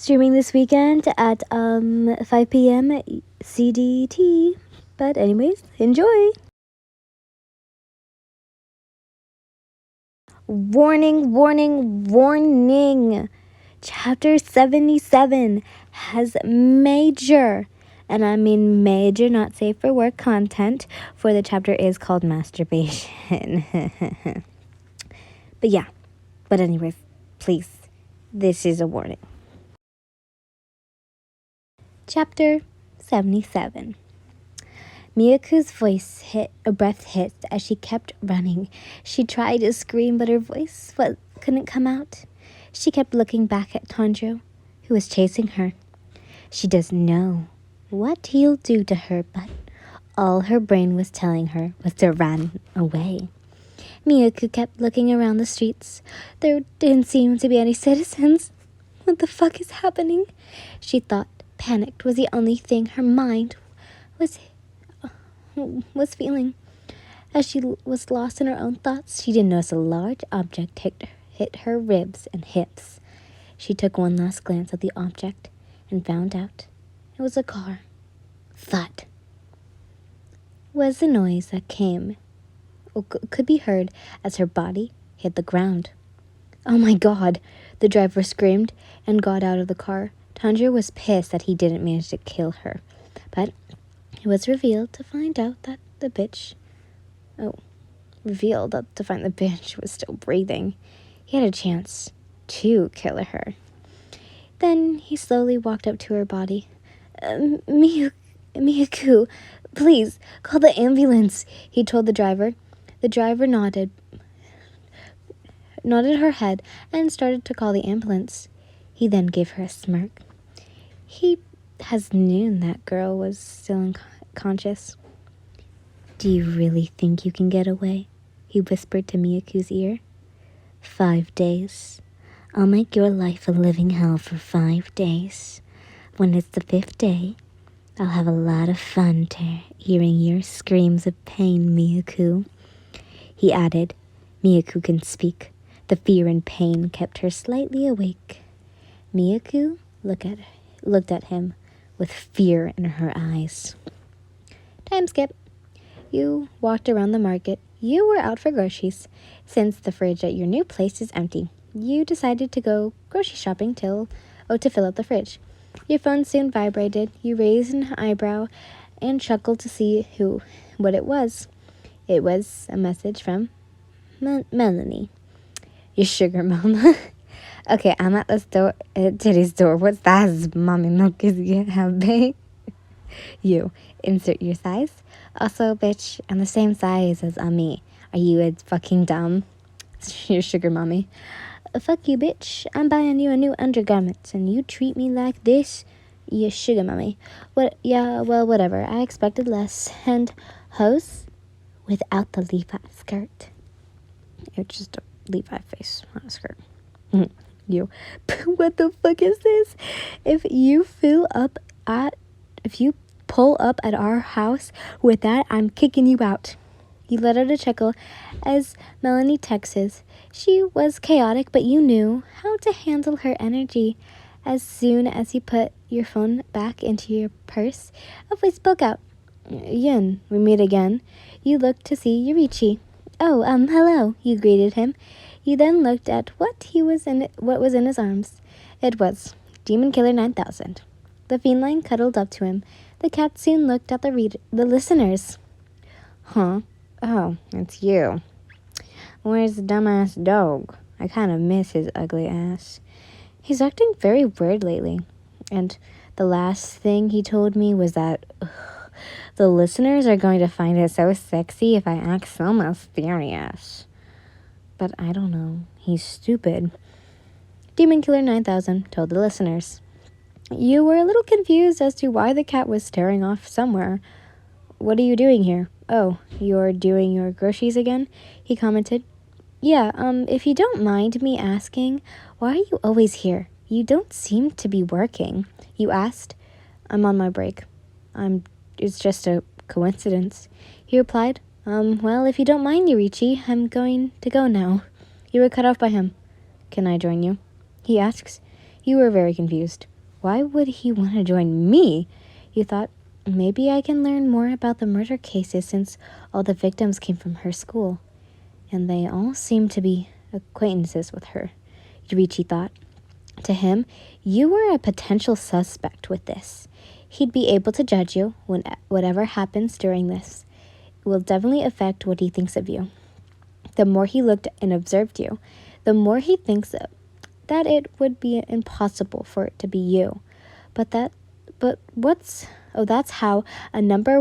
Streaming this weekend at 5 p.m. CDT. But anyways, enjoy! Warning, warning, warning! Chapter 77 has major, and I mean major, not safe for work content, for the chapter is called masturbation. But anyways, please, this is a warning. Chapter 77. Miyaku's breath hissed as she kept running. She tried to scream, but her voice couldn't come out. She kept looking back at Tanjiro, who was chasing her. She doesn't know what he'll do to her, but all her brain was telling her was to run away. Miyaku kept looking around the streets. There didn't seem to be any citizens. What the fuck is happening? She thought. Panicked was the only thing her mind was feeling. As she was lost in her own thoughts, she didn't notice a large object hit her ribs and hips. She took one last glance at the object and found out it was a car. Thud was the noise that could be heard as her body hit the ground. Oh my god, the driver screamed and got out of the car. Tanjiro was pissed that he didn't manage to kill her, but it was revealed to find that the bitch was still breathing. He had a chance to kill her. Then he slowly walked up to her body. Miyaku, please, call the ambulance, he told the driver. The driver nodded her head and started to call the ambulance. He then gave her a smirk. He has known that girl was still unconscious. Do you really think you can get away? He whispered to Miyaku's ear. 5 days. I'll make your life a living hell for 5 days. When it's the 5th day, I'll have a lot of fun hearing your screams of pain, Miyaku. He added. Miyaku can speak. The fear and pain kept her slightly awake. Miyaku looked at him with fear in her eyes. Time skip. You walked around the market. You were out for groceries. Since the fridge at your new place is empty, you decided to go grocery shopping to fill up the fridge. Your phone soon vibrated. You raised an eyebrow and chuckled to see what it was. It was a message from Melanie. Your sugar mama. Okay, I'm at the store, today's store. What's that? Mommy, no kids get have big. You, insert your size. Also, bitch, I'm the same size as me. Are you fucking dumb? Your sugar mommy. Fuck you, bitch. I'm buying you a new undergarment, and you treat me like this? You sugar mommy. What? Yeah, well, whatever. I expected less. And hose without the Levi skirt. It's just a Levi face, not a skirt. You. What the fuck is this? If you pull up at our house with that, I'm kicking you out. You let out a chuckle as Melanie texted. She was chaotic, but you knew how to handle her energy. As soon as you put your phone back into your purse, a voice spoke out. Yun, we meet again. You looked to see Yurichi. Oh, hello, you greeted him. You then looked at what was in his arms. It was Demon Killer 9000. The feline cuddled up to him. The cat soon looked at the listeners. Huh? Oh, it's you. Where's the dumbass dog? I kind of miss his ugly ass. He's acting very weird lately. And the last thing he told me was that the listeners are going to find it so sexy if I act so mysterious. But I don't know. He's stupid. Demon Killer 9000 told the listeners. You were a little confused as to why the cat was staring off somewhere. What are you doing here? Oh, you're doing your groceries again? He commented. Yeah, if you don't mind me asking, why are you always here? You don't seem to be working. You asked. I'm on my break. It's just a coincidence. He replied. Well, if you don't mind, Yurichi, I'm going to go now. You were cut off by him. Can I join you? He asks. You were very confused. Why would he want to join me? You thought, maybe I can learn more about the murder cases since all the victims came from her school. And they all seem to be acquaintances with her, Yurichi thought. To him, you were a potential suspect with this. He'd be able to judge you when whatever happens during this. It will definitely affect what he thinks of you. The more he looked and observed you, the more he thinks that it would be impossible for it to be you. That's how a number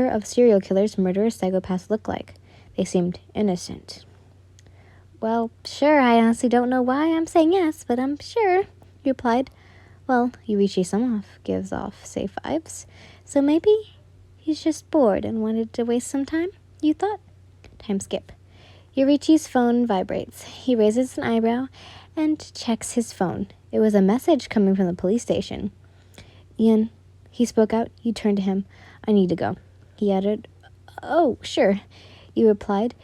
of serial killers, murderers, psychopaths look like. They seemed innocent. Well, sure, I honestly don't know why I'm saying yes, but I'm sure, he replied. Well, Yurichi-sama gives off safe vibes, so maybe he's just bored and wanted to waste some time, you thought? Time skip. Yurichi's phone vibrates. He raises an eyebrow and checks his phone. It was a message coming from the police station. Ian, he spoke out. You turned to him. I need to go. He added, oh, sure, you replied.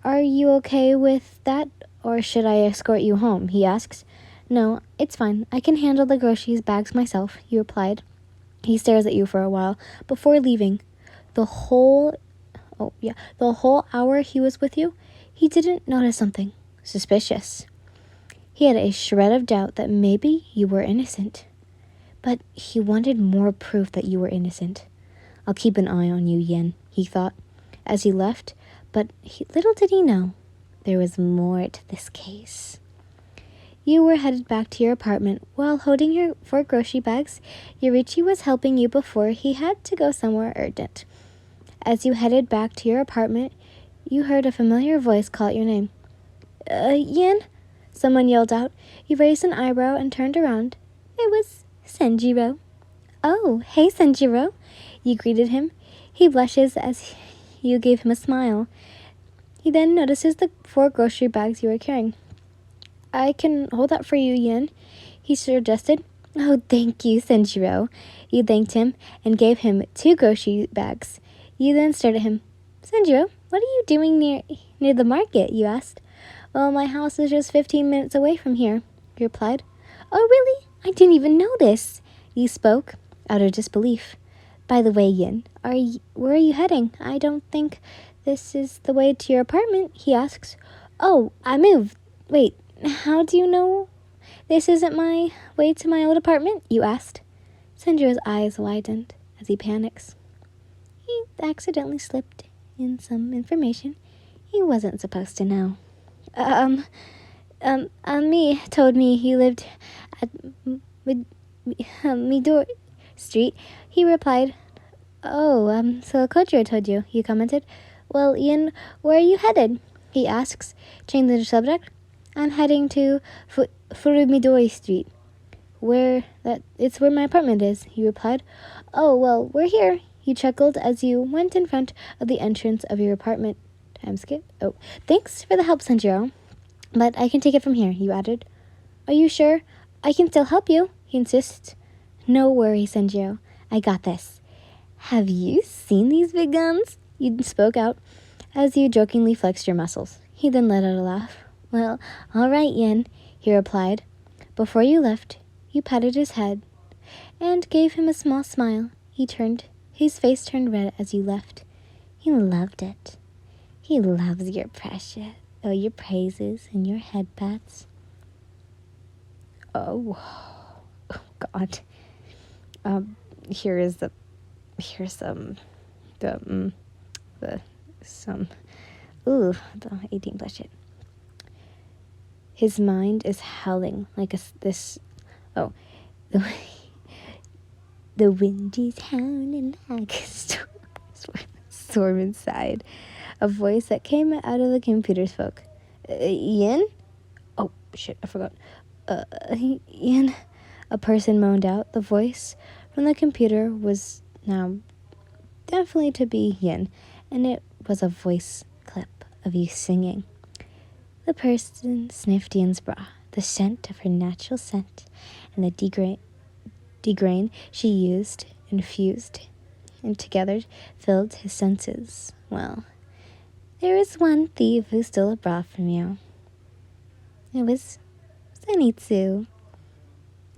Are you okay with that, or should I escort you home? He asks. No, it's fine. I can handle the groceries bags myself, you replied. He stares at you for a while before leaving. The whole hour he was with you, he didn't notice something suspicious. He had a shred of doubt that maybe you were innocent. But he wanted more proof that you were innocent. I'll keep an eye on you, Yen, he thought, as he left. But little did he know, there was more to this case. You were headed back to your apartment. While holding your 4 grocery bags, Yurichi was helping you before he had to go somewhere urgent. As you headed back to your apartment, you heard a familiar voice call out your name. Yen? Someone yelled out. You raised an eyebrow and turned around. It was Sanjiro. Oh, hey, Sanjiro. You greeted him. He blushes as you gave him a smile. He then notices the 4 grocery bags you were carrying. I can hold that for you, Yen, he suggested. Oh, thank you, Sanjiro. You thanked him and gave him 2 grocery bags. You then stared at him. Sanjiro, what are you doing near the market? You asked. Well, my house is just 15 minutes away from here, he replied. Oh, really? I didn't even notice. You spoke out of disbelief. By the way, Yin, where are you heading? I don't think this is the way to your apartment, he asks. Oh, I moved. Wait, how do you know this isn't my way to my old apartment? You asked. Sanjiro's eyes widened as he panics. He accidentally slipped in some information he wasn't supposed to know. Me told me he lived at Midori Street. He replied, oh, so Kojiro told you, he commented. Well, Ian, where are you headed? He asks, changing the subject. I'm heading to Midori Street. It's where my apartment is, he replied. Oh, well, we're here, he chuckled as you went in front of the entrance of your apartment. Time skip. Oh, thanks for the help, Sanjiro. But I can take it from here, you added. Are you sure? I can still help you, he insists. No worries, Sanjiro. I got this. Have you seen these big guns? You spoke out as you jokingly flexed your muscles. He then let out a laugh. Well, all right, Yen, he replied. Before you left, you patted his head and gave him a small smile. His face turned red as you left. He loved it. He loves your your praises and your head pats. Oh God. Here's some, the 18 plus shit. His mind is howling like the wind is howling like a storm inside. A voice that came out of the computer spoke. Ian? Oh, shit, I forgot. Ian? A person moaned out. The voice from the computer was now definitely to be Yin, and it was a voice clip of you singing. The person sniffed Yin's bra, the scent of her natural scent, and the degrain she used infused and together filled his senses. Well, there is one thief who stole a bra from you. It was Zenitsu.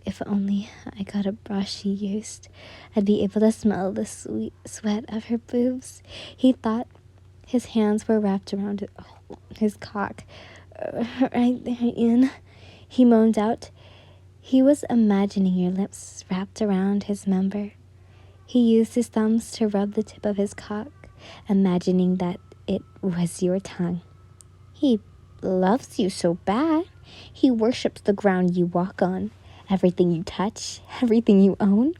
If only I got a brush she used, I'd be able to smell the sweet sweat of her boobs, he thought. His hands were wrapped around his cock. Right there, Ian, he moaned out. He was imagining your lips wrapped around his member. He used his thumbs to rub the tip of his cock, imagining that it was your tongue. He loves you so bad. He worships the ground you walk on, everything you touch, everything you own.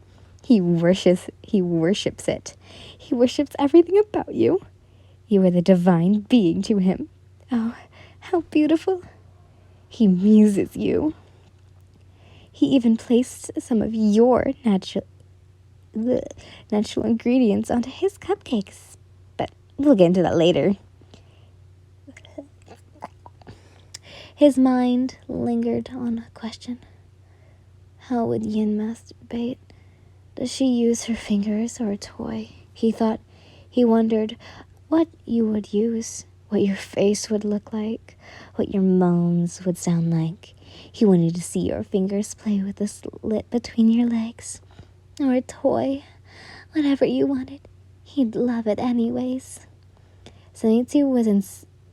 He worships it. He worships everything about you. You are the divine being to him. Oh, how beautiful. He muses you. He even placed some of your natural ingredients onto his cupcakes. But we'll get into that later. His mind lingered on a question. How would Yin masturbate? Does she use her fingers or a toy? He thought. He wondered what you would use, what your face would look like, what your moans would sound like. He wanted to see your fingers play with the slit between your legs. Or a toy. Whatever you wanted. He'd love it anyways. Zenitsu was in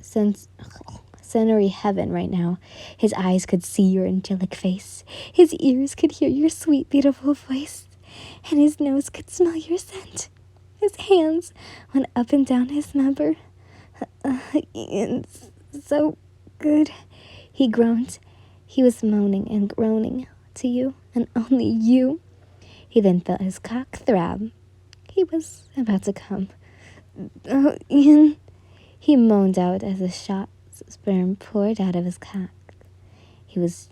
sensory heaven right now. His eyes could see your angelic face. His ears could hear your sweet, beautiful voice. And his nose could smell your scent. His hands went up and down his member. It's so good. He groaned. He was moaning and groaning to you, and only you. He then felt his cock throb. He was about to come. Oh, Ian. He moaned out as a shot of sperm poured out of his cock. He was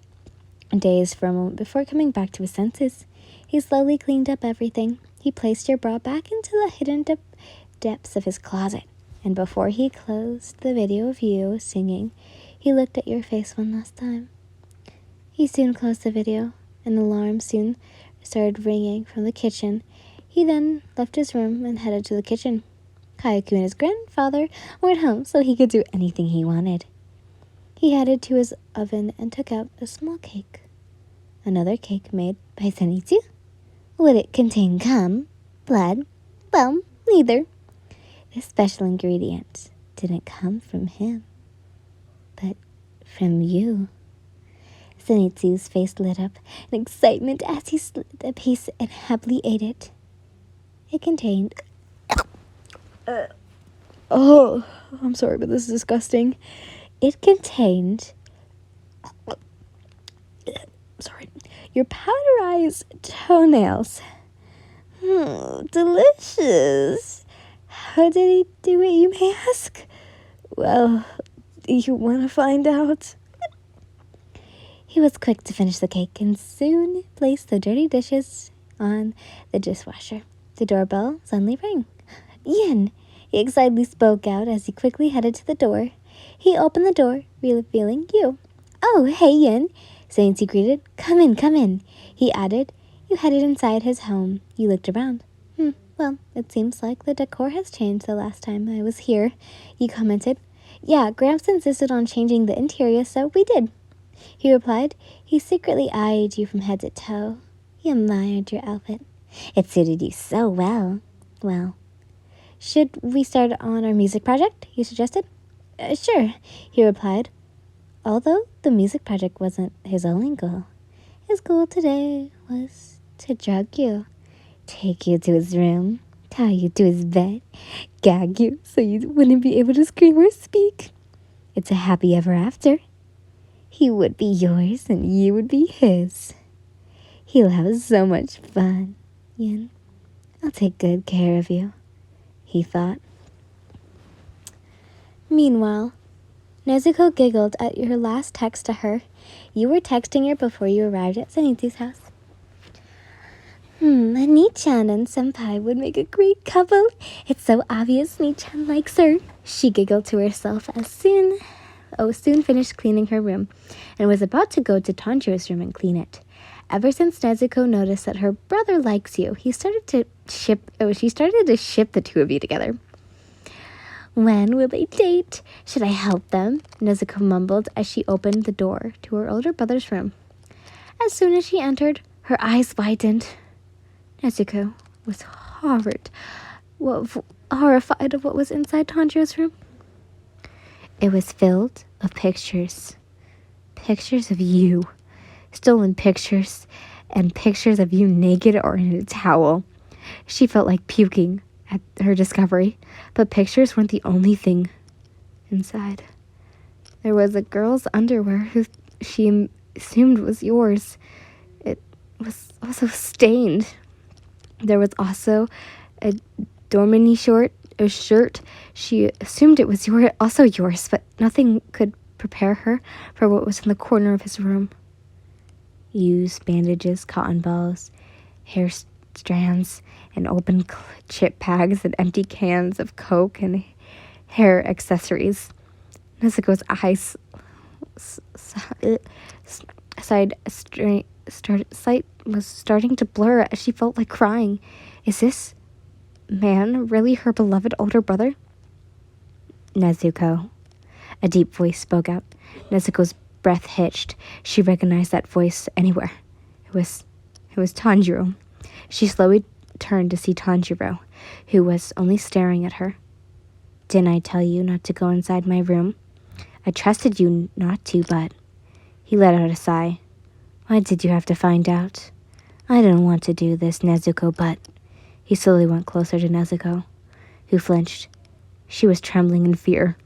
dazed for a moment before coming back to his senses. He slowly cleaned up everything. He placed your bra back into the hidden depths of his closet. And before he closed the video of you singing, he looked at your face one last time. He soon closed the video. An alarm soon started ringing from the kitchen. He then left his room and headed to the kitchen. Kayako and his grandfather went home so he could do anything he wanted. He headed to his oven and took out a small cake. Another cake made by Zenitsu. Would it contain cum? Blood? Well, neither. This special ingredient didn't come from him, but from you. Zenitsu's face lit up in excitement as he slit a piece and happily ate it. It contained... I'm sorry, but this is disgusting. It contained... your powderized toenails. Delicious. How did he do it, you may ask? Well, you want to find out? He was quick to finish the cake and soon placed the dirty dishes on the dishwasher. The doorbell suddenly rang. Yin! He excitedly spoke out as he quickly headed to the door. He opened the door, revealing you. Oh, hey, Yin! Zenitsu greeted. Come in. He added. You headed inside his home. You looked around. Well, it seems like the decor has changed the last time I was here, you commented. Yeah, Gramps insisted on changing the interior, so we did. He replied. He secretly eyed you from head to toe. He admired your outfit. It suited you so well. Well, should we start on our music project? You suggested. Sure, he replied. Although the music project wasn't his only goal. His goal today was to drug you, take you to his room, tie you to his bed, gag you so you wouldn't be able to scream or speak. It's a happy ever after. He would be yours and you would be his. He'll have so much fun, Yin. I'll take good care of you, he thought. Meanwhile, Nezuko giggled at your last text to her. You were texting her before you arrived at Zenitsu's house. Ni-chan and Senpai would make a great couple. It's so obvious Ni-chan likes her. She giggled to herself as soon finished cleaning her room and was about to go to Tanjiro's room and clean it. Ever since Nezuko noticed that her brother likes you, she started to ship the two of you together. When will they date? Should I help them? Nezuko mumbled as she opened the door to her older brother's room. As soon as she entered, her eyes widened. Nezuko was horrified of what was inside Tanjiro's room. It was filled with pictures. Pictures of you. Stolen pictures. And pictures of you naked or in a towel. She felt like puking at her discovery. But pictures weren't the only thing inside. There was a girl's underwear who she assumed was yours. It was also stained. There was also a Dormini shirt. She assumed it was also yours, but nothing could prepare her for what was in the corner of his room. Used bandages, cotton balls, hair strands, and open chip bags and empty cans of Coke and hair accessories. Nezuko's eyes sight was starting to blur as she felt like crying. Is this man really her beloved older brother? Nezuko. A deep voice spoke out. Nezuko's breath hitched. She recognized that voice anywhere. It was Tanjiro. She slowly turned to see Tanjiro, who was only staring at her. Didn't I tell you not to go inside my room? I trusted you not to, but... He let out a sigh. Why did you have to find out? I didn't want to do this, Nezuko, but... He slowly went closer to Nezuko, who flinched. She was trembling in fear,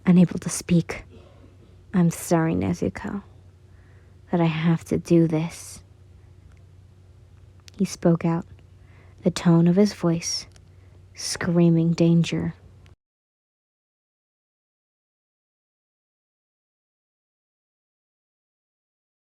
unable to speak. I'm sorry, Nezuko, that I have to do this. He spoke out, the tone of his voice screaming danger.